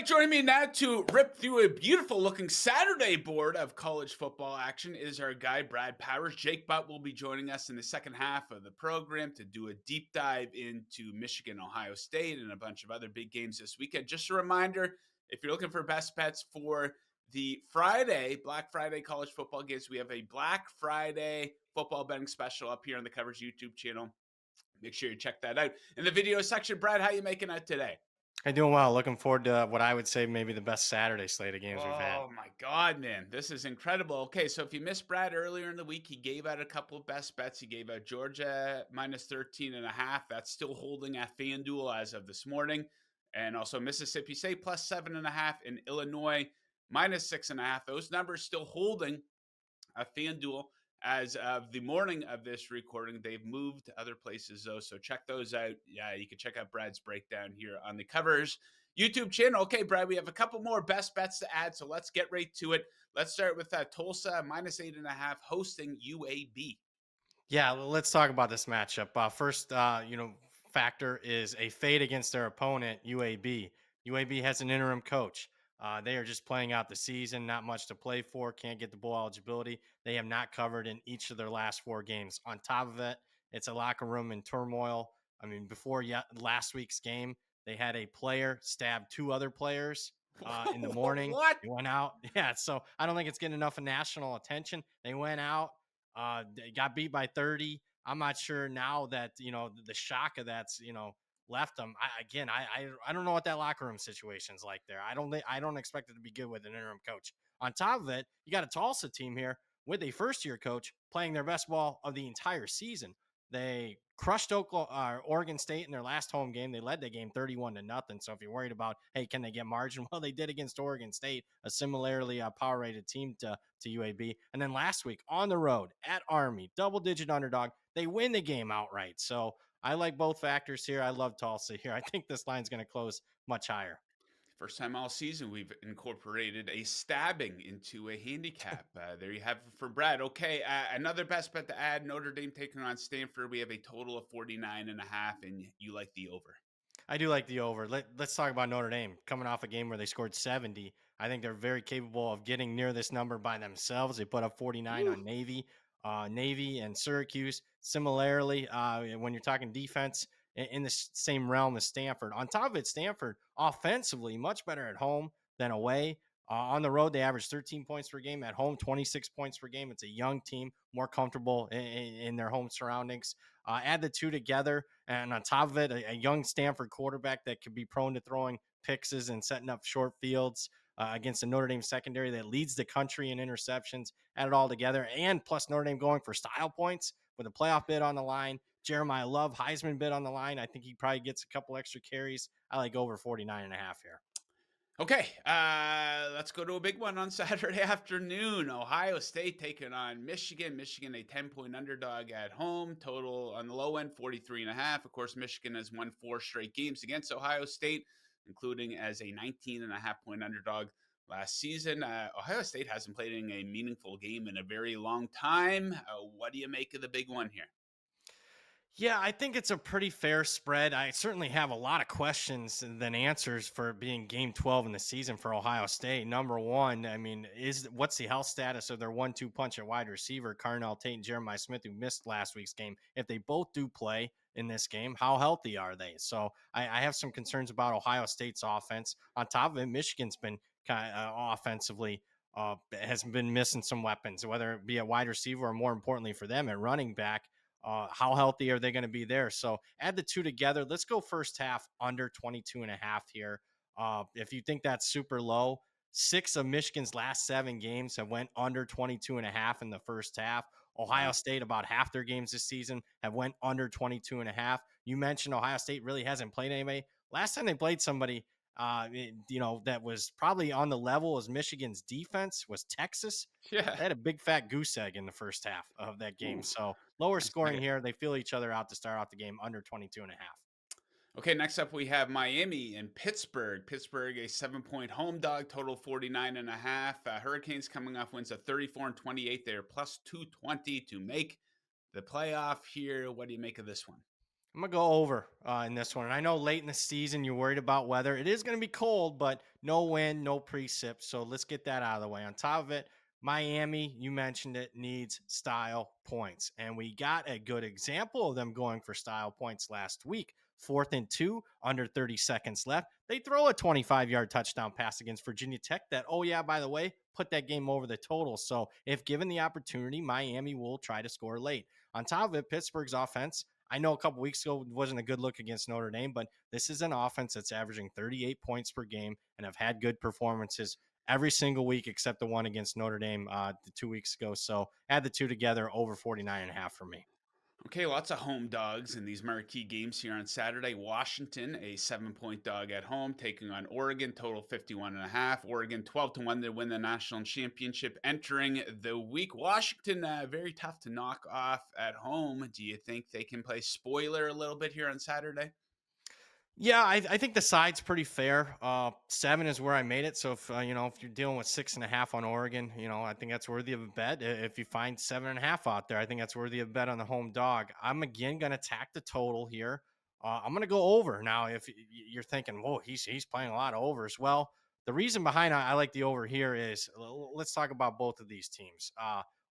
right, joining me now to rip through a beautiful looking Saturday board of college football action is our guy, Brad Powers. Jake Butt will be joining us in the second half of the program to do a deep dive into Michigan, Ohio State, and a bunch of other big games this weekend. Just a reminder, if you're looking for best bets for the Black Friday college football games, we have a Black Friday football betting special up here on the Covers YouTube channel. Make sure you check that out. In the video section, Brad, how you making out today? I'm doing well. Looking forward to what I would say maybe the best Saturday slate of games we've had. Oh my God, man. This is incredible. Okay, so if you missed Brad earlier in the week, he gave out a couple of best bets. He gave out Georgia minus 13.5. That's still holding at FanDuel as of this morning. And also Mississippi State plus 7.5 and Illinois minus 6.5. Those numbers still holding at FanDuel as of the morning of this recording. They've moved to other places though, so check those out. Yeah, you can check out Brad's breakdown here on the Covers YouTube channel. Okay, Brad, we have a couple more best bets to add, so let's get right to it. Let's start with Tulsa minus 8.5 hosting UAB. Yeah, let's talk about this matchup. First, factor is a fade against their opponent, UAB. UAB has an interim coach. They are just playing out the season, not much to play for, can't get the bowl eligibility. They have not covered in each of their last four games. On top of it, it's a locker room in turmoil. I mean, before last week's game, they had a player stab two other players in the morning. What? They went out. Yeah, so I don't think it's getting enough of national attention. They went out. They got beat by 30. I'm not sure now that the shock of that's left them. I don't know what that locker room situation's like there. I don't expect it to be good with an interim coach. On top of it, you got a Tulsa team here with a first year coach playing their best ball of the entire season. They crushed Oregon State in their last home game. They led the game 31-0. So if you're worried about, hey, can they get margin? Well, they did against Oregon State, a similarly power rated team to UAB. And then last week on the road at Army, double digit underdog, they win the game outright. So I like both factors here. I love Tulsa here. I think this line's going to close much higher. First time all season we've incorporated a stabbing into a handicap. There you have it for Brad. Okay, another best bet to add, Notre Dame taking on Stanford. We have a total of 49.5, and you like the over. I do like the over. Let's talk about Notre Dame coming off a game where they scored 70. I think they're very capable of getting near this number by themselves. They put up 49 Woo. on Navy and Syracuse. Similarly, when you're talking defense in the same realm as Stanford. On top of it, Stanford offensively much better at home than away. On the road, they average 13 points per game. At home, 26 points per game. It's a young team, more comfortable in their home surroundings. Add the two together, and on top of it, a young Stanford quarterback that could be prone to throwing picks and setting up short fields against a Notre Dame secondary that leads the country in interceptions. Add it all together, and plus Notre Dame going for style points with a playoff bid on the line. Jeremiah Love, Heisman bid on the line. I think he probably gets a couple extra carries. I like over 49.5 here. Okay, let's go to a big one on Saturday afternoon. Ohio State taking on Michigan. Michigan, a 10-point underdog at home. Total on the low end, 43.5. Of course, Michigan has won 4 straight games against Ohio State, including as a 19.5-point underdog last season. Ohio State hasn't played in a meaningful game in a very long time. What do you make of the big one here? Yeah, I think it's a pretty fair spread. I certainly have a lot of questions than answers for being game 12 in the season for Ohio State. Number one, I mean, what's the health status of their 1-2 punch at wide receiver, Carnell Tate and Jeremiah Smith, who missed last week's game? If they both do play in this game, how healthy are they? So I have some concerns about Ohio State's offense. On top of it, Michigan's been kind of offensively has been missing some weapons, whether it be a wide receiver or more importantly for them at running back. How healthy are they going to be there? So add the two together. Let's go first half under 22.5 here. If you think that's super low, 6 of Michigan's last 7 games have went under 22.5 in the first half. Ohio Wow. State, about half their games this season have went under 22.5. You mentioned Ohio State really hasn't played anybody. Last time they played somebody, that was probably on the level as Michigan's defense was Texas. Yeah. They had a big fat goose egg in the first half of that game. Ooh, So lower that's not scoring good. here. They feel each other out to start off the game under 22.5. Okay, next up we have Miami and Pittsburgh. Pittsburgh, a 7-point home dog, total 49.5. Hurricanes coming off wins of 34-28. They're plus 220 to make the playoff here. What do you make of this one? I'm gonna go over in this one. And I know late in the season you're worried about weather. It is gonna be cold, but no wind, no precip. So let's get that out of the way. On top of it, Miami, you mentioned it, needs style points. And we got a good example of them going for style points last week. 4th and 2, under 30 seconds left. They throw a 25-yard touchdown pass against Virginia Tech that, oh, yeah, by the way, put that game over the total. So if given the opportunity, Miami will try to score late. On top of it, Pittsburgh's offense, I know a couple weeks ago wasn't a good look against Notre Dame, but this is an offense that's averaging 38 points per game and have had good performances every single week except the one against Notre Dame 2 weeks ago. So add the two together, over 49.5 for me. Okay, lots of home dogs in these marquee games here on Saturday. Washington, a 7-point dog at home, taking on Oregon, total 51.5. Oregon 12-1 to win the national championship entering the week. Washington, very tough to knock off at home. Do you think they can play spoiler a little bit here on Saturday? Yeah, I think the side's pretty fair. 7 is where I made it. So if you're dealing with 6.5 on Oregon, I think that's worthy of a bet. If you find 7.5 out there, I think that's worthy of a bet on the home dog. I'm again going to tack the total here. I'm going to go over now. If you're thinking, whoa, he's playing a lot of overs. Well, the reason behind I like the over here is let's talk about both of these teams.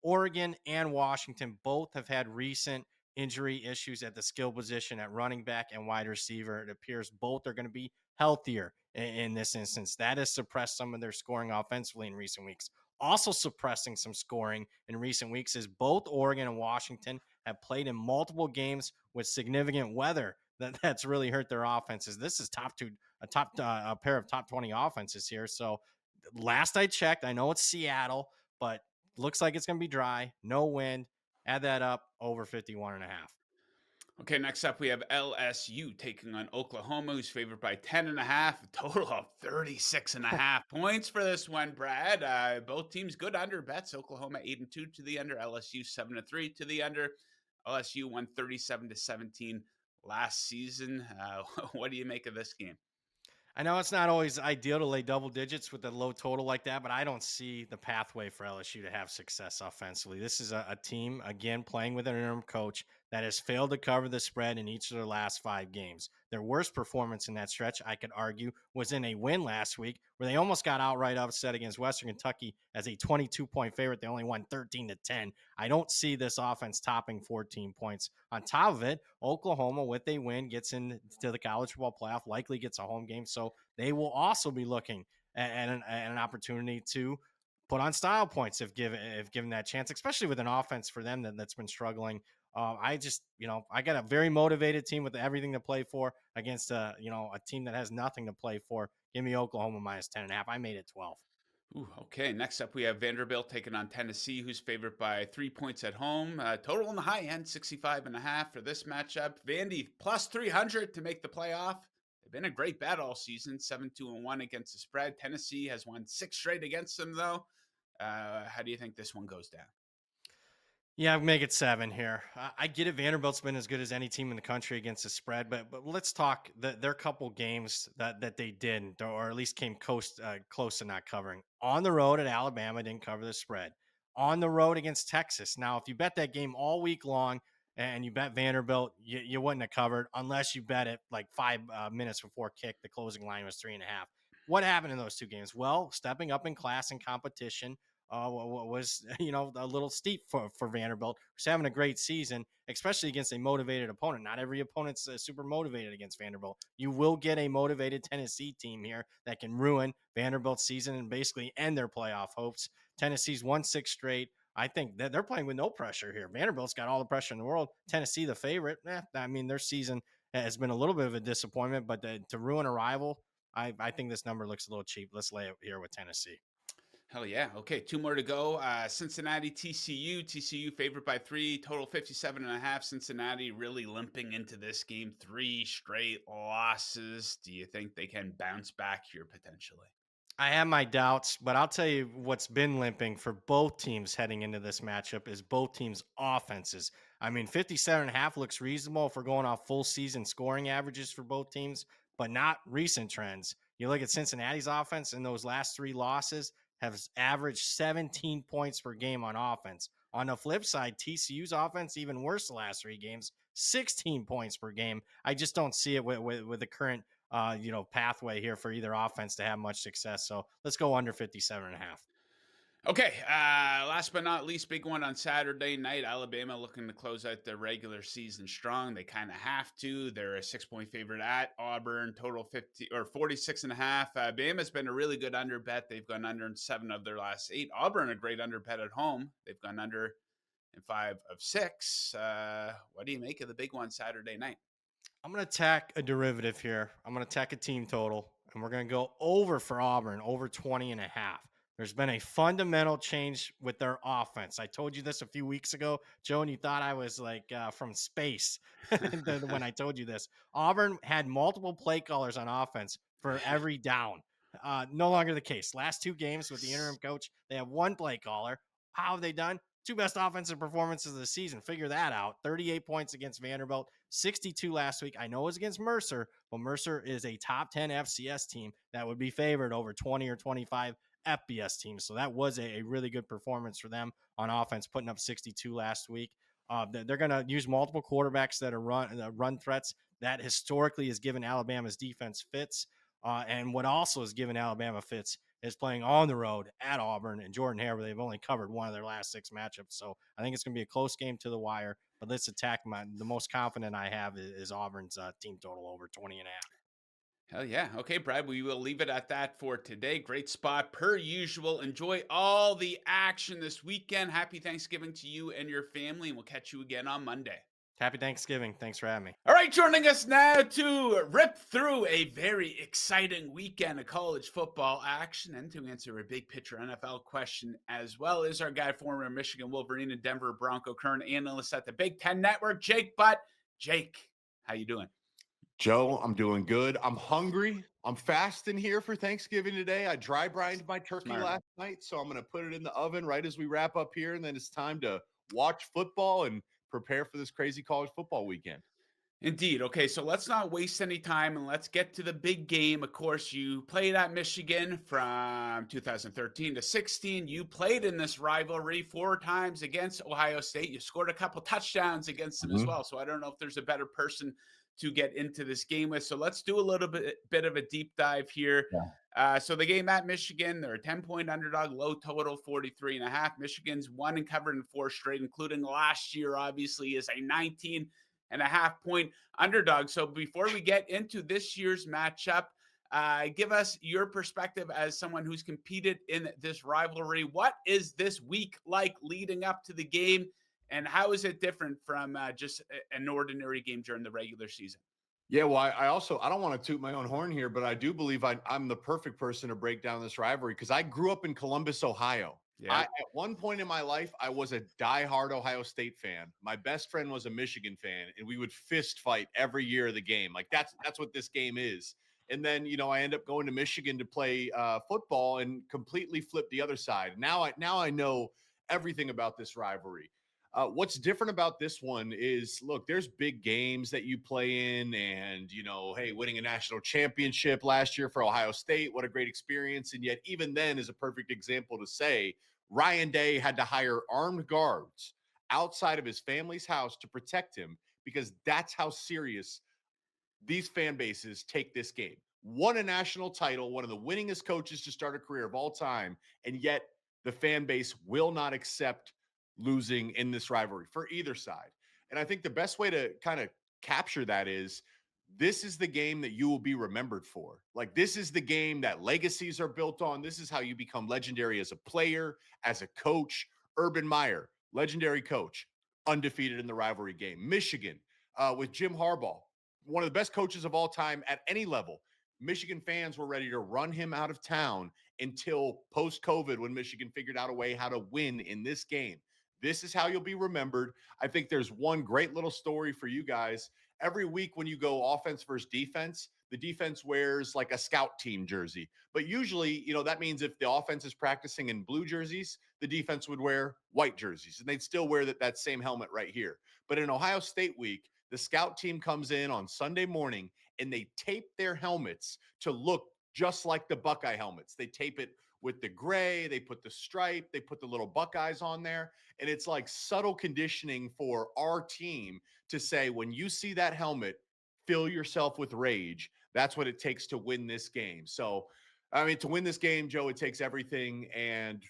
Oregon and Washington both have had recent injury issues at the skill position at running back and wide receiver. It appears both are going to be healthier in this instance. That has suppressed some of their scoring offensively in recent weeks. Also suppressing some scoring in recent weeks is both Oregon and Washington have played in multiple games with significant weather that's really hurt their offenses. This is a pair of top 20 offenses here. So last I checked, I know it's Seattle, but looks like it's going to be dry, no wind. Add that up, over 51.5. Okay, next up we have LSU taking on Oklahoma, who's favored by 10.5, a total of 36.5 points for this one, Brad. Both teams good under bets. Oklahoma 8-2 to the under, LSU 7-3 to the under. LSU won 37-17 last season. What do you make of this game? I know it's not always ideal to lay double digits with a low total like that, but I don't see the pathway for LSU to have success offensively. This is a team, again, playing with an interim coach that has failed to cover the spread in each of their last 5 games. Their worst performance in that stretch, I could argue, was in a win last week where they almost got outright upset against Western Kentucky as a 22-point favorite. They only won 13-10. I don't see this offense topping 14 points. On top of it, Oklahoma, with a win, gets into the college football playoff, likely gets a home game. So they will also be looking at an opportunity to put on style points if given that chance, especially with an offense for them that's been struggling. I got a very motivated team with everything to play for against a team that has nothing to play for. Give me Oklahoma minus 10.5. I made it 12. Ooh, okay, next up we have Vanderbilt taking on Tennessee, who's favored by 3 points at home. Total on the high end, 65.5 for this matchup. Vandy plus 300 to make the playoff. They've been a great bet all season, 7-2-1 against the spread. Tennessee has won 6 straight against them, though. How do you think this one goes down? Yeah, make it 7 here. I get it. Vanderbilt's been as good as any team in the country against the spread, but let's talk their couple games that they didn't, or at least came close to not covering. On the road at Alabama, didn't cover the spread. On the road against Texas. Now, if you bet that game all week long and you bet Vanderbilt, you wouldn't have covered unless you bet it like 5 minutes before kick. The closing line was 3.5. What happened in those two games? Well, stepping up in class and competition was a little steep for Vanderbilt, who's having a great season, especially against a motivated opponent. Not every opponent's super motivated against Vanderbilt. You will get a motivated Tennessee team here that can ruin Vanderbilt's season and basically end their playoff hopes. Tennessee's won 6 straight. I think that they're playing with no pressure here. Vanderbilt's got all the pressure in the world. Tennessee, the favorite. I mean, their season has been a little bit of a disappointment, but to ruin a rival, I think this number looks a little cheap. Let's lay it here with Tennessee. Hell yeah. Okay, two more to go. Cincinnati, TCU. TCU favored by 3, total 57.5. Cincinnati really limping into this game. 3 straight losses. Do you think they can bounce back here potentially? I have my doubts, but I'll tell you what's been limping for both teams heading into this matchup is both teams' offenses. I mean, 57.5 looks reasonable if we're going off full season scoring averages for both teams, but not recent trends. You look at Cincinnati's offense in those last 3 losses have averaged 17 points per game on offense. On the flip side, TCU's offense even worse the last 3 games, 16 points per game. I just don't see it with the current pathway here for either offense to have much success. So let's go under 57.5. Okay, last but not least, big one on Saturday night. Alabama looking to close out their regular season strong. They kind of have to. They're a 6-point favorite at Auburn, total 50 or 46 and a half. Bama's been a really good under bet. They've gone under in 7 of their last 8. Auburn, a great under bet at home. They've gone under in 5 of 6. What do you make of the big one Saturday night? I'm going to tack a derivative here. I'm going to tack a team total, and we're going to go over for Auburn, over 20.5. There's been a fundamental change with their offense. I told you this a few weeks ago, Joe, and you thought I was like from space when I told you this. Auburn had multiple play callers on offense for every down. No longer the case. Last 2 games with the interim coach, they have one play caller. How have they done? 2 best offensive performances of the season. Figure that out. 38 points against Vanderbilt, 62 last week. I know it was against Mercer, but Mercer is a top 10 FCS team that would be favored over 20 or 25 FBS teams. So that was a really good performance for them on offense, putting up 62 last week. They're going to use multiple quarterbacks that are run threats. That historically has given Alabama's defense fits. And what also has given Alabama fits is playing on the road at Auburn and Jordan Hare, where they've only covered one of their last 6 matchups. So I think it's going to be a close game to the wire. But let's attack the most confident I have is Auburn's team total over 20.5. Hell yeah. Okay, Brad, we will leave it at that for today. Great spot per usual. Enjoy all the action this weekend. Happy Thanksgiving to you and your family, and we'll catch you again on Monday. Happy Thanksgiving. Thanks for having me. All right, joining us now to rip through a very exciting weekend of college football action and to answer a big picture NFL question as well is our guy, former Michigan Wolverine and Denver Bronco, current analyst at the Big Ten Network, Jake Butt. Jake, how you doing? Joe, I'm doing good. I'm hungry. I'm fasting here for Thanksgiving today. I dry brined my turkey Smart. last night, so I'm going to put it in the oven right as we wrap up here, and then it's time to watch football and prepare for this crazy college football weekend. Indeed. Okay, so let's not waste any time and let's get to the big game. Of course, you played at Michigan from 2013 to 16. You played in this rivalry 4 times against Ohio State. You scored a couple touchdowns against them as Mhm. well. So I don't know if there's a better person to get into this game with. So let's do a little bit of a deep dive here. Yeah. So the game at Michigan, they're a 10-point underdog, low total 43.5. Michigan's won and covered in 4 straight, including last year, obviously, is a 19.5-point underdog. So before we get into this year's matchup, give us your perspective as someone who's competed in this rivalry. What is this week like leading up to the game, and how is it different from just an ordinary game during the regular season? Yeah, well, I don't want to toot my own horn here, but I do believe I'm the perfect person to break down this rivalry because I grew up in Columbus, Ohio. Yeah. At one point in my life, I was a diehard Ohio State fan. My best friend was a Michigan fan, and we would fist fight every year of the game. Like that's what this game is. And then I end up going to Michigan to play football and completely flip the other side. Now I know everything about this rivalry. What's different about this one is, look, there's big games that you play in, and hey, winning a national championship last year for Ohio State, what a great experience. And yet, even then, is a perfect example to say Ryan Day had to hire armed guards outside of his family's house to protect him because that's how serious these fan bases take this game. Won a national title, one of the winningest coaches to start a career of all time, and yet the fan base will not accept losing in this rivalry for either side. And I think the best way to kind of capture that is this is the game that you will be remembered for. Like, this is the game that legacies are built on. This is how you become legendary as a player, as a coach. Urban Meyer, legendary coach, undefeated in the rivalry game. Michigan with Jim Harbaugh, one of the best coaches of all time at any level. Michigan fans were ready to run him out of town until post-COVID, when Michigan figured out a way how to win in this game. This is how you'll be remembered. I think there's one great little story for you guys. Every week when you go offense versus defense, the defense wears like a scout team jersey. But usually, that means if the offense is practicing in blue jerseys, the defense would wear white jerseys, and they'd still wear that same helmet right here. But in Ohio State week, the scout team comes in on Sunday morning and they tape their helmets to look just like the Buckeye helmets. They tape it with the gray, they put the stripe, they put the little Buckeyes on there. And it's like subtle conditioning for our team to say, when you see that helmet, fill yourself with rage. That's what it takes to win this game. So, I mean, to win this game, Joe, it takes everything. And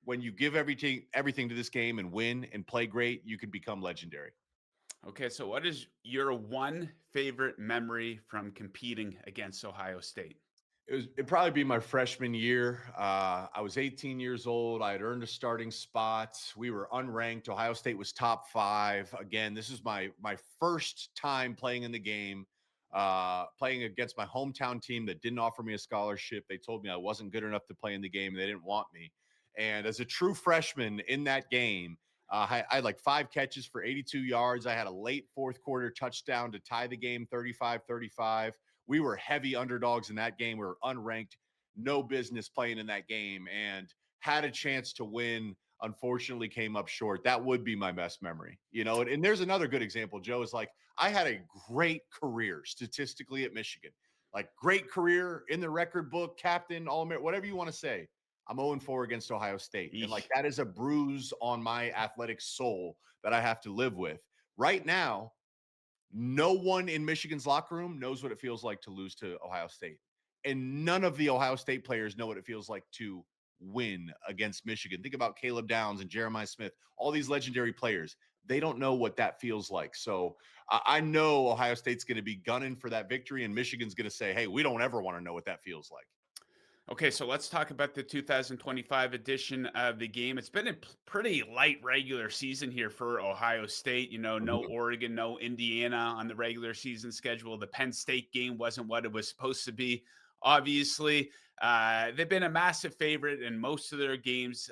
when you give everything to this game and win and play great, you can become legendary. Okay, so what is your one favorite memory from competing against Ohio State? It'd probably be my freshman year. I was 18 years old. I had earned a starting spot. We were unranked. Ohio State was top 5. Again, this is my first time playing in the game, playing against my hometown team that didn't offer me a scholarship. They told me I wasn't good enough to play in the game. They didn't want me. And as a true freshman in that game, I had like 5 catches for 82 yards. I had a late fourth quarter touchdown to tie the game 35-35. We were heavy underdogs in that game. We were unranked, no business playing in that game, and had a chance to win. Unfortunately, came up short. That would be my best memory, And there's another good example, Joe, is like I had a great career statistically at Michigan, like great career in the record book, captain, All-American, whatever you want to say. I'm 0-4 against Ohio State. And like that is a bruise on my athletic soul that I have to live with. Right now, no one in Michigan's locker room knows what it feels like to lose to Ohio State. And none of the Ohio State players know what it feels like to win against Michigan. Think about Caleb Downs and Jeremiah Smith, all these legendary players. They don't know what that feels like. So I know Ohio State's going to be gunning for that victory, and Michigan's going to say, hey, we don't ever want to know what that feels like. Okay, so let's talk about the 2025 edition of the game. It's been a pretty light regular season here for Ohio State. No Oregon, no Indiana on the regular season schedule. The Penn State game wasn't what it was supposed to be. Obviously, they've been a massive favorite in most of their games,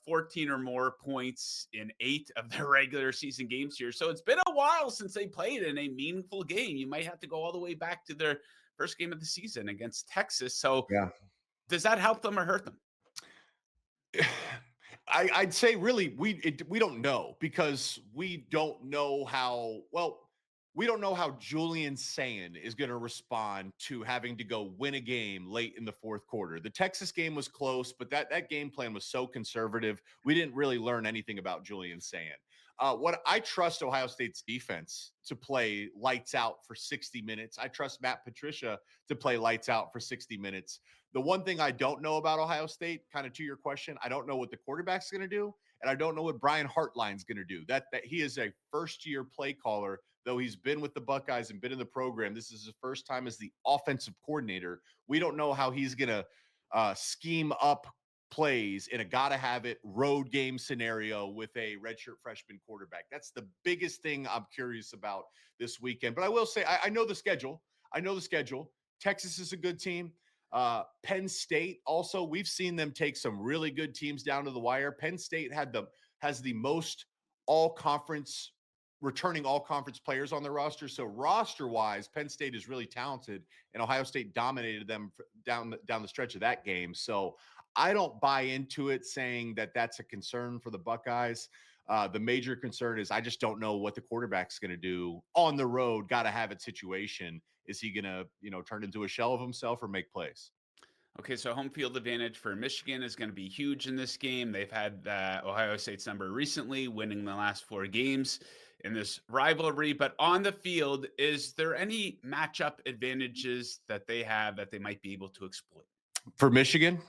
14 or more points in 8 of their regular season games here. So it's been a while since they played in a meaningful game. You might have to go all the way back to their first game of the season against Texas. So, yeah. Does that help them or hurt them? I'd say really we don't know, because we don't know how Julian Sayin is going to respond to having to go win a game late in the fourth quarter. The Texas game was close, but that game plan was so conservative. We didn't really learn anything about Julian Sayin. What I trust Ohio State's defense to play lights out for 60 minutes. I trust Matt Patricia to play lights out for 60 minutes. The one thing I don't know about Ohio State, kind of to your question, I don't know what the quarterback's going to do, and I don't know what Brian Hartline's going to do. That he is a first-year play caller, though he's been with the Buckeyes and been in the program. This is his first time as the offensive coordinator. We don't know how he's going to scheme up plays in a gotta-have-it road game scenario with a redshirt freshman quarterback. That's the biggest thing I'm curious about this weekend. But I will say, I know the schedule. Texas is a good team. Penn State also, we've seen them take some really good teams down to the wire. Penn State has the most returning all conference players on their roster. So roster wise, Penn State is really talented, and Ohio State dominated them down the stretch of that game. So I don't buy into it saying that that's a concern for the Buckeyes. The major concern is I just don't know what the quarterback's going to do on the road. Got to have it situation. Is he going to, turn into a shell of himself or make plays? Okay, so home field advantage for Michigan is going to be huge in this game. They've had Ohio State's number recently, winning the last 4 games in this rivalry. But on the field, is there any matchup advantages that they have that they might be able to exploit? For Michigan?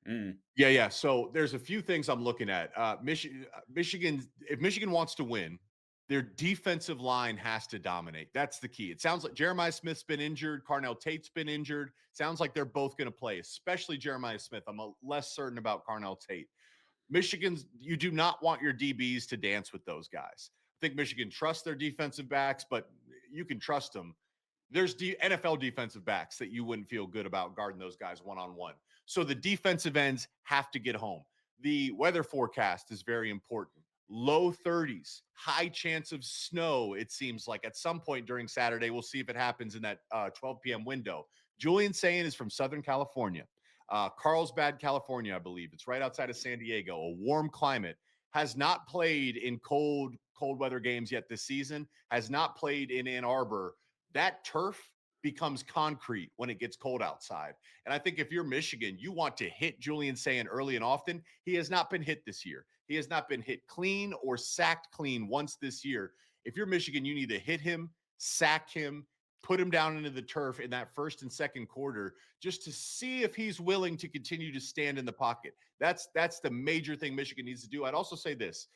Mm. Yeah. So there's a few things I'm looking at. Michigan, if Michigan wants to win, their defensive line has to dominate. That's the key. It sounds like Jeremiah Smith's been injured. Carnell Tate's been injured. Sounds like they're both going to play, especially Jeremiah Smith. I'm less certain about Carnell Tate. You do not want your DBs to dance with those guys. I think Michigan trusts their defensive backs, but you can trust them. There's NFL defensive backs that you wouldn't feel good about guarding those guys one-on-one. So the defensive ends have to get home. The weather forecast is very important. Low 30s, high chance of snow, it seems like at some point during Saturday. We'll see if it happens in that 12 p.m. window. Julian Sayin is from Southern California, Carlsbad, California, I believe. It's right outside of San Diego, a warm climate. Has not played in cold weather games yet this season, has not played in Ann Arbor. That turf becomes concrete when it gets cold outside. And I think if you're Michigan, you want to hit Julian Sand early and often. He has not been hit this year. He has not been hit clean or sacked clean once this year. If you're Michigan, you need to hit him, sack him, put him down into the turf in that first and second quarter just to see if he's willing to continue to stand in the pocket. That's the major thing Michigan needs to do. I'd also say this.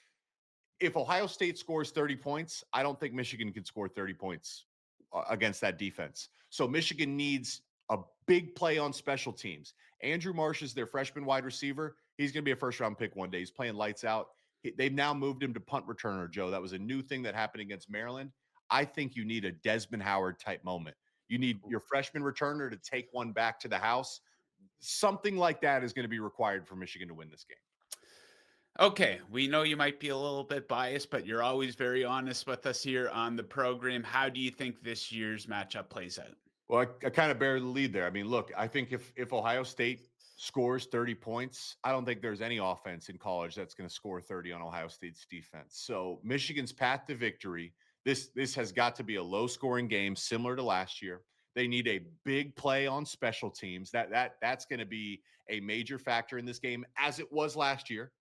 If Ohio State scores 30 points, I don't think Michigan can score 30 points against that defense. So Michigan needs a big play on special teams. Andrew Marsh is their freshman wide receiver. He's going to be a first-round pick one day. He's playing lights out. They've now moved him to punt returner, Joe. That was a new thing that happened against Maryland. I think you need a Desmond Howard type moment. You need your freshman returner to take one back to the house. Something like that is going to be required for Michigan to win this game. Okay, we know you might be a little bit biased, but you're always very honest with us here on the program. How do you think this year's matchup plays out? Well, I kind of bear the lead there. I mean, look, I think if Ohio State scores 30 points, I don't think there's any offense in college that's going to score 30 on Ohio State's defense. So Michigan's path to victory, this has got to be a low-scoring game similar to last year. They need a big play on special teams. That's going to be a major factor in this game, as it was last year.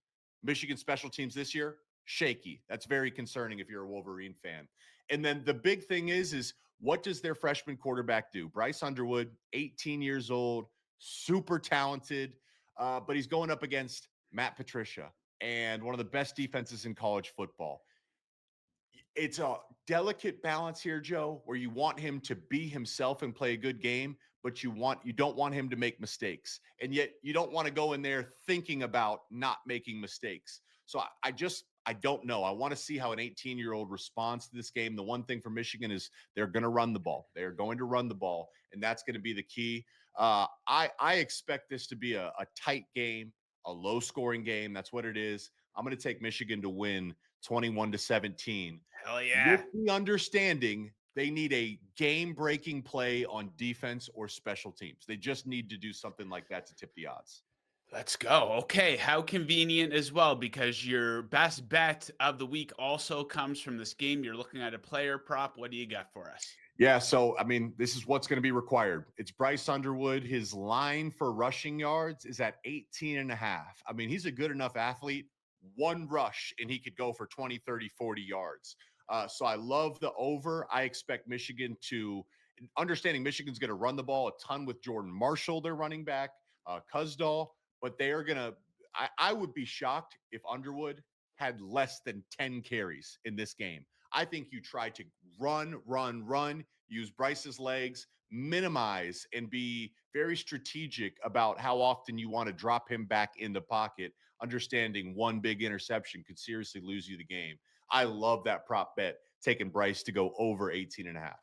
Michigan special teams this year, shaky. That's very concerning if you're a Wolverine fan. And then the big thing is what does their freshman quarterback do? Bryce Underwood, 18 years old, super talented, but he's going up against Matt Patricia and one of the best defenses in college football. It's a delicate balance here, Joe, where you want him to be himself and play a good game, but you don't want him to make mistakes. And yet you don't want to go in there thinking about not making mistakes. So I don't know. I want to see how an 18-year-old responds to this game. The one thing for Michigan is they're going to run the ball. They're going to run the ball, and that's going to be the key. I expect this to be a tight game, a low-scoring game. That's what it is. I'm going to take Michigan to win 21-17. Hell yeah. With the understanding they need a game-breaking play on defense or special teams. They just need to do something like that to tip the odds. Let's go. Okay, how convenient as well, because your best bet of the week also comes from this game. You're looking at a player prop. What do you got for us? Yeah, so, I mean, this is what's going to be required. It's Bryce Underwood. His line for rushing yards is at 18.5. I mean, he's a good enough athlete. One rush, and he could go for 20, 30, 40 yards. So I love the over. I expect Michigan to, understanding Michigan's going to run the ball a ton with Jordan Marshall, their running back, Kuzdal, but they are going to, I would be shocked if Underwood had less than 10 carries in this game. I think you try to run, use Bryce's legs, minimize, and be very strategic about how often you want to drop him back in the pocket, understanding one big interception could seriously lose you the game. I love that prop bet, taking Bryce to go over 18.5.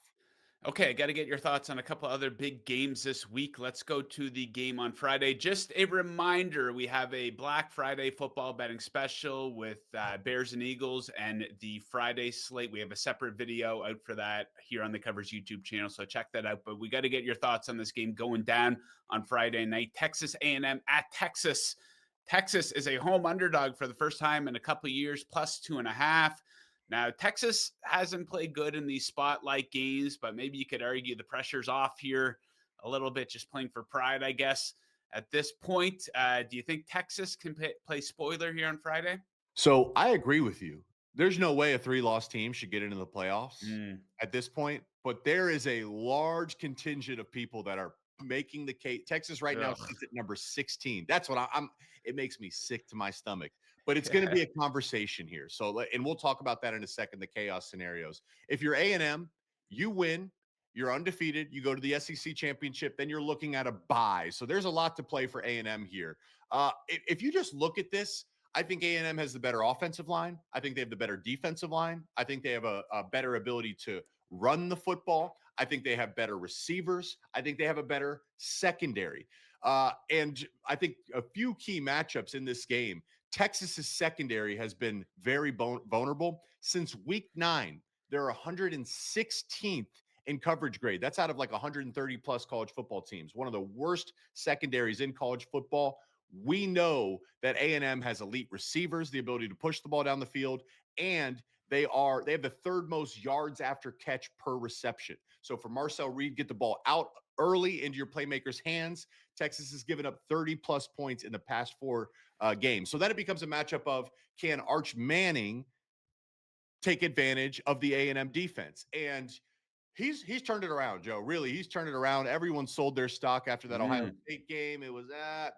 Okay, I got to get your thoughts on a couple other big games this week. Let's go to the game on Friday. Just a reminder, we have a Black Friday football betting special with Bears and Eagles and the Friday slate. We have a separate video out for that here on the Covers YouTube channel, so check that out. But we got to get your thoughts on this game going down on Friday night. Texas A&M at Texas. Texas is a home underdog for the first time in a couple of years, plus 2.5. Now, Texas hasn't played good in these spotlight games, but maybe you could argue the pressure's off here a little bit, just playing for pride, I guess. At this point, do you think Texas can play spoiler here on Friday? So I agree with you. There's no way a 3-loss team should get into the playoffs at this point, but there is a large contingent of people that are making the case. Texas right now sits at number 16. That's what it makes me sick to my stomach. But it's going to be a conversation here. So, and we'll talk about that in a second, the chaos scenarios. If you're A&M, you win, you're undefeated, you go to the SEC championship, then you're looking at a bye. So there's a lot to play for A&M here. If you just look at this, I think A&M has the better offensive line. I think they have the better defensive line. I think they have a better ability to run the football. I think they have better receivers. I think they have a better secondary. And I think a few key matchups in this game. Texas's secondary has been very vulnerable since week 9. They're 116th in coverage grade. That's out of like 130 plus college football teams. One of the worst secondaries in college football. We know that A&M has elite receivers, the ability to push the ball down the field, and They have the third most yards after catch per reception. So for Marcel Reed, get the ball out early into your playmakers' hands. Texas has given up 30 plus points in the past 4 games. So then it becomes a matchup of, can Arch Manning take advantage of the A&M defense? And he's turned it around, Joe. Really, he's turned it around. Everyone sold their stock after that Ohio State game. It was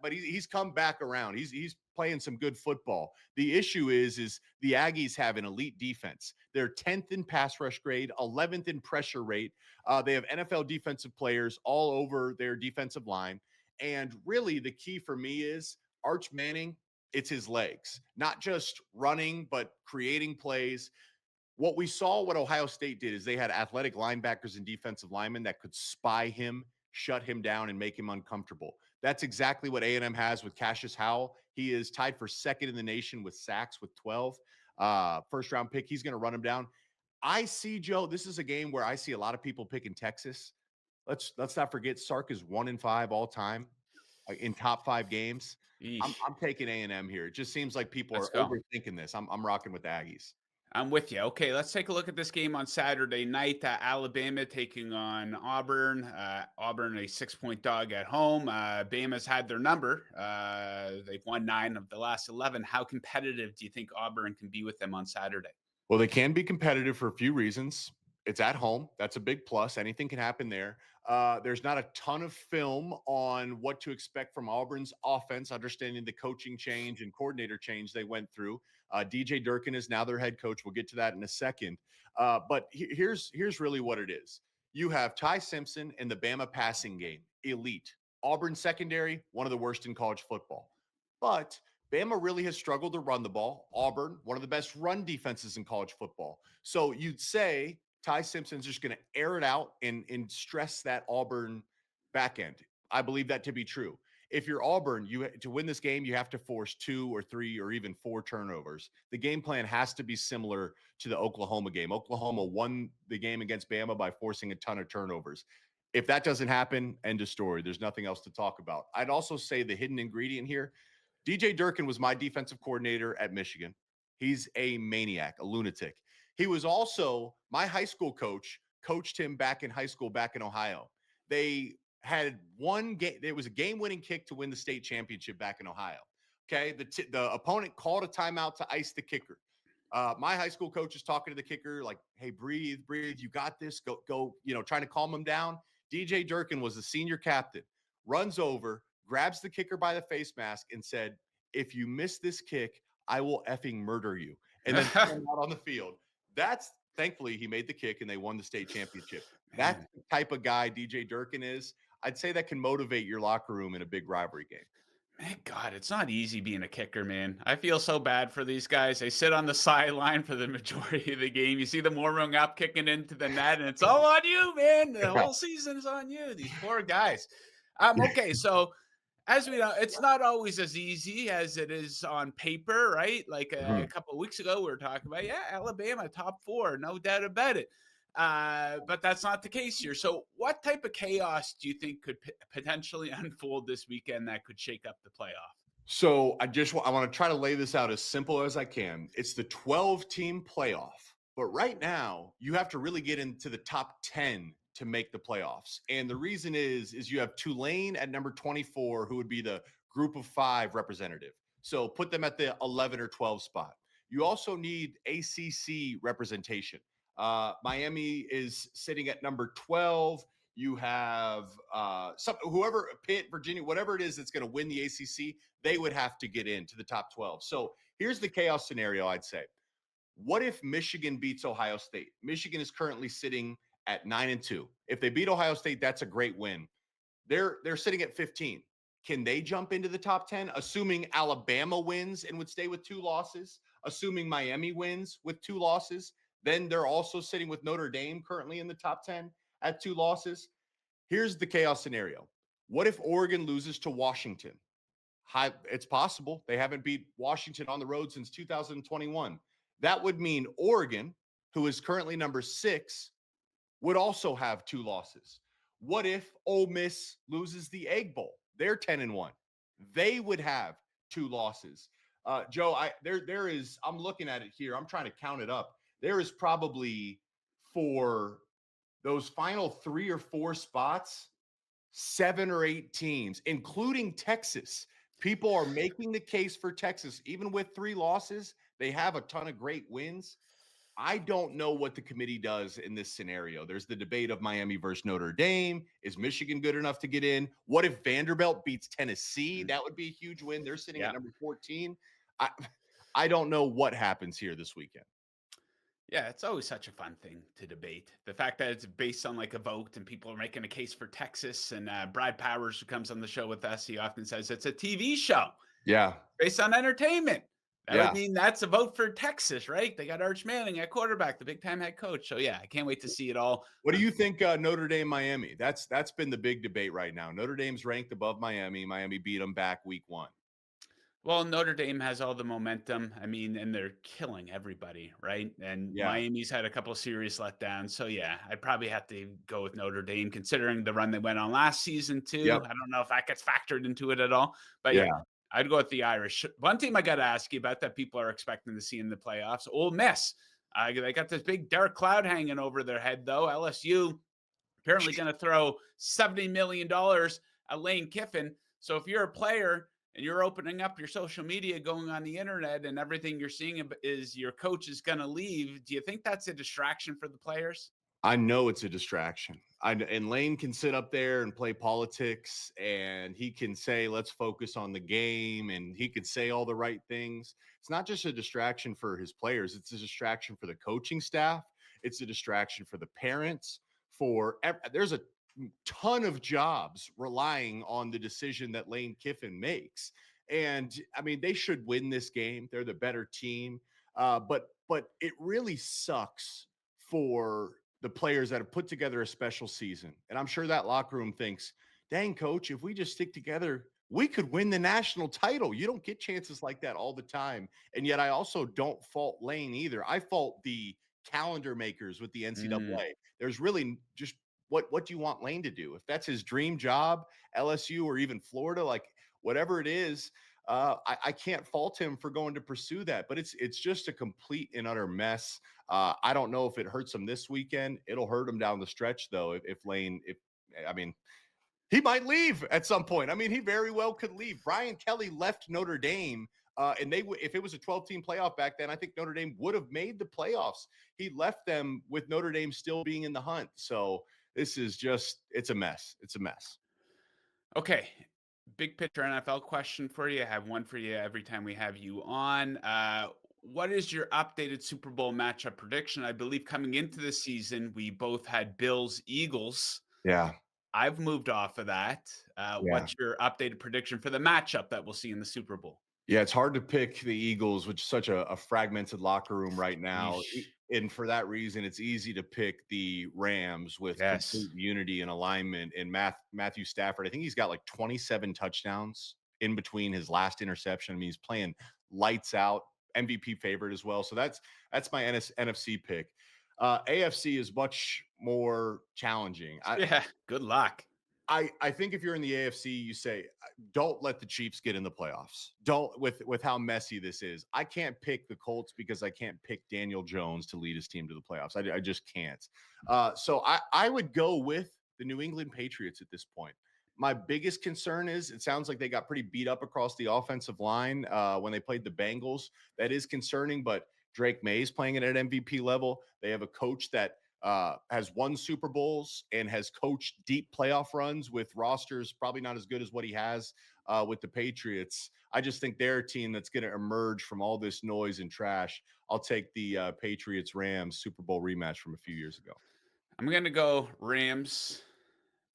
but he's come back around. He's playing some good football. The issue is the Aggies have an elite defense. They're 10th in pass rush grade, 11th in pressure rate. They have NFL defensive players all over their defensive line. And really, the key for me is Arch Manning. It's his legs, not just running, but creating plays. What we saw, what Ohio State did, is they had athletic linebackers and defensive linemen that could spy him, shut him down, and make him uncomfortable. That's exactly what A&M has with Cassius Howell. He is tied for second in the nation with sacks with 12. First-round pick. He's going to run him down. I see, Joe, this is a game where I see a lot of people picking Texas. Let's not forget Sark is 1-5 all time in top 5 games. I'm taking A&M here. It just seems like people are overthinking this. I'm rocking with the Aggies. I'm with you. Okay, let's take a look at this game on Saturday night. Alabama taking on Auburn. Auburn, a 6-point dog at home. Bama's had their number. They've won 9 of the last 11. How competitive do you think Auburn can be with them on Saturday? Well, they can be competitive for a few reasons. It's at home. That's a big plus. Anything can happen there. There's not a ton of film on what to expect from Auburn's offense, understanding the coaching change and coordinator change they went through. DJ Durkin is now their head coach. We'll get to that in a second. But here's really what it is. You have Ty Simpson in the Bama passing game, elite. Auburn secondary, one of the worst in college football. But Bama really has struggled to run the ball. Auburn, one of the best run defenses in college football. So you'd say Ty Simpson's just going to air it out and stress that Auburn back end. I believe that to be true. If you're Auburn, to win this game, you have to force 2 or 3 or even 4 turnovers. The game plan has to be similar to the Oklahoma game. Oklahoma won the game against Bama by forcing a ton of turnovers. If that doesn't happen, end of story. There's nothing else to talk about. I'd also say the hidden ingredient here, DJ Durkin was my defensive coordinator at Michigan. He's a maniac, a lunatic. He was also my high school coach, coached him back in high school, back in Ohio. They had one game. There was a game-winning kick to win the state championship back in Ohio. Okay. The opponent called a timeout to ice the kicker. My high school coach is talking to the kicker like, hey, breathe. You got this. Go, trying to calm him down. DJ Durkin was the senior captain, runs over, grabs the kicker by the face mask and said, if you miss this kick, I will effing murder you. And then came out on the field. Thankfully, he made the kick and they won the state championship. That's the type of guy DJ Durkin is. I'd say that can motivate your locker room in a big rivalry game. Man, God, it's not easy being a kicker, man. I feel so bad for these guys. They sit on the sideline for the majority of the game. You see them warming up, kicking into the net, and it's all on you, man. The whole season is on you. These poor guys. Okay, so as we know, it's not always as easy as it is on paper, right? Like a couple of weeks ago, we were talking about, Alabama top 4, no doubt about it. But that's not the case here. So what type of chaos do you think could potentially unfold this weekend that could shake up the playoff? So I want to try to lay this out as simple as I can. It's the 12-team playoff. But right now, you have to really get into the top 10 to make the playoffs. And the reason is you have Tulane at number 24, who would be the group of 5 representative. So put them at the 11 or 12 spot. You also need ACC representation. Miami is sitting at number 12. You have whoever, Pitt, Virginia, whatever it is that's going to win the ACC, they would have to get into the top 12. So here's the chaos scenario, I'd say. What if Michigan beats Ohio State? Michigan is currently sitting at 9-2. If they beat Ohio State, that's a great win. They're sitting at 15. Can they jump into the top 10? Assuming Alabama wins and would stay with 2 losses, assuming Miami wins with 2 losses, then they're also sitting with Notre Dame currently in the top 10 at 2 losses. Here's the chaos scenario. What if Oregon loses to Washington? It's possible. They haven't beat Washington on the road since 2021. That would mean Oregon, who is currently number 6, would also have 2 losses. What if Ole Miss loses the Egg Bowl? They're 10-1. They would have 2 losses. Joe, I'm looking at it here. I'm trying to count it up. there is probably for those final 3 or 4 spots, 7 or 8 teams, including Texas. People are making the case for Texas. Even with 3 losses, they have a ton of great wins. I don't know what the committee does in this scenario. There's the debate of Miami versus Notre Dame. Is Michigan good enough to get in? What if Vanderbilt beats Tennessee? That would be a huge win. They're sitting at number 14. I don't know what happens here this weekend. Yeah, it's always such a fun thing to debate. The fact that it's based on like a vote and people are making a case for Texas. And Brad Powers, who comes on the show with us, he often says it's a TV show. Yeah. Based on entertainment. That Yeah. would mean that's a vote for Texas, right? They got Arch Manning at quarterback, the big time head coach. So yeah, I can't wait to see it all. What do you think Notre Dame, Miami? That's been the big debate right now. Notre Dame's ranked above Miami. Miami beat them back week 1. Well, Notre Dame has all the momentum. I mean, and they're killing everybody, right? And Miami's had a couple of serious letdowns. So yeah, I'd probably have to go with Notre Dame, considering the run they went on last season too. Yep. I don't know if that gets factored into it at all. But yeah, I'd go with the Irish. One team I got to ask you about that people are expecting to see in the playoffs, Ole Miss. They got this big dark cloud hanging over their head, though. LSU apparently going to throw $70 million at Lane Kiffin. So if you're a player and you're opening up your social media, going on the internet, and everything you're seeing is your coach is going to leave, do you think that's a distraction for the players? I know it's a distraction. And Lane can sit up there and play politics, and he can say, let's focus on the game, and he could say all the right things. It's not just a distraction for his players. It's a distraction for the coaching staff. It's a distraction for the parents. There's a ton of jobs relying on the decision that Lane Kiffin makes. And I mean, they should win this game. They're the better team. But it really sucks for the players that have put together a special season. And I'm sure that locker room thinks, dang, coach, if we just stick together, we could win the national title. You don't get chances like that all the time. And yet I also don't fault Lane either. I fault the calendar makers with the NCAA. There's really just what do you want Lane to do? If that's his dream job, LSU or even Florida, like whatever it is, I can't fault him for going to pursue that, but it's just a complete and utter mess. I don't know if it hurts him this weekend. It'll hurt him down the stretch, though. If Lane, he might leave at some point. I mean, he very well could leave. Brian Kelly left Notre Dame, and if it was a 12-team playoff back then, I think Notre Dame would have made the playoffs. He left them with Notre Dame still being in the hunt. So this is it's a mess. It's a mess. Okay. Big picture NFL question for you. I have one for you every time we have you on. What is your updated Super Bowl matchup prediction? I believe coming into the season, we both had Bills, Eagles. Yeah. I've moved off of that. What's your updated prediction for the matchup that we'll see in the Super Bowl? Yeah, it's hard to pick the Eagles, which is such a fragmented locker room right now. And for that reason, it's easy to pick the Rams with complete unity and alignment. And Matthew Stafford, I think he's got like 27 touchdowns in between his last interception. I mean, he's playing lights out, MVP favorite as well. So that's my NFC pick. AFC is much more challenging. Good luck. I think if you're in the AFC, you say, don't let the Chiefs get in the playoffs. Don't with how messy this is. I can't pick the Colts because I can't pick Daniel Jones to lead his team to the playoffs. I just can't. So I would go with the New England Patriots at this point. My biggest concern is it sounds like they got pretty beat up across the offensive line when they played the Bengals. That is concerning, but Drake May is playing at an MVP level. They have a coach that has won Super Bowls and has coached deep playoff runs with rosters probably not as good as what he has with the Patriots. I just think they're a team that's going to emerge from all this noise and trash. I'll take the Patriots-Rams Super Bowl rematch from a few years ago. I'm going to go Rams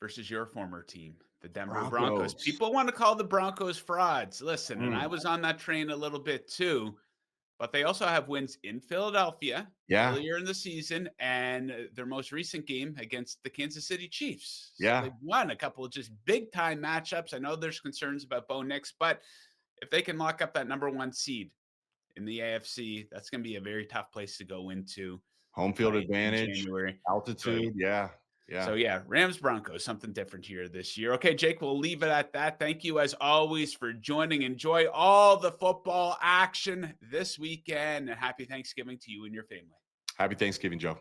versus your former team, the Denver Broncos. People want to call the Broncos frauds. Listen, and I was on that train a little bit too. But they also have wins in Philadelphia earlier in the season and their most recent game against the Kansas City Chiefs. So they've won a couple of just big-time matchups. I know there's concerns about Bo Nix, but if they can lock up that number 1 seed in the AFC, that's going to be a very tough place to go into. Home field advantage, January. altitude, So, Rams Broncos, something different here this year. Okay, Jake, we'll leave it at that. Thank you, as always, for joining. Enjoy all the football action this weekend, and happy Thanksgiving to you and your family. Happy Thanksgiving, Joe.